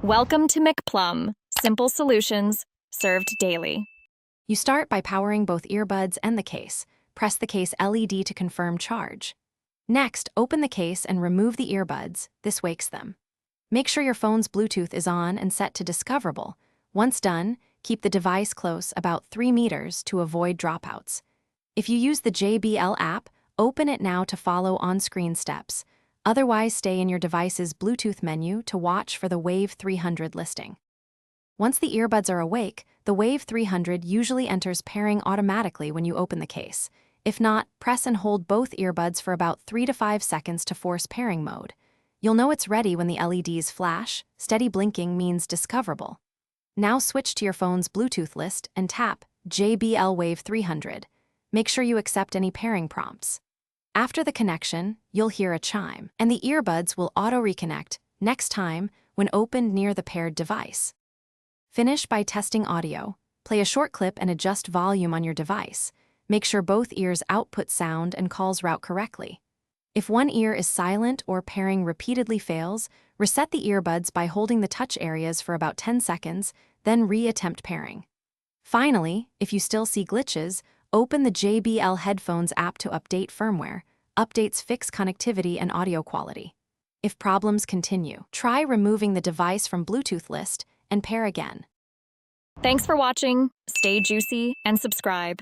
Welcome to McPlum, simple solutions served daily. You start by powering both earbuds and the case. Press the case LED to confirm charge. Next, open the case and remove the earbuds. This wakes them. Make sure your phone's Bluetooth is on and set to discoverable. Once done, keep the device close, about 3 meters, to avoid dropouts. If you use the JBL app, open it now to follow on-screen steps. Otherwise, stay in your device's Bluetooth menu to watch for the Wave 300 listing. Once the earbuds are awake, the Wave 300 usually enters pairing automatically when you open the case. If not, press and hold both earbuds for about 3 to 5 seconds to force pairing mode. You'll know it's ready when the LEDs flash. Steady blinking means discoverable. Now switch to your phone's Bluetooth list and tap JBL Wave 300. Make sure you accept any pairing prompts. After the connection, you'll hear a chime, and the earbuds will auto-reconnect next time when opened near the paired device. Finish by testing audio. Play a short clip and adjust volume on your device. Make sure both ears output sound and calls route correctly. If one ear is silent or pairing repeatedly fails, reset the earbuds by holding the touch areas for about 10 seconds, then re-attempt pairing. Finally, if you still see glitches, open the JBL Headphones app to update firmware. Updates fix connectivity and audio quality. If problems continue, try removing the device from Bluetooth list and pair again. Thanks for watching. Stay juicy and subscribe.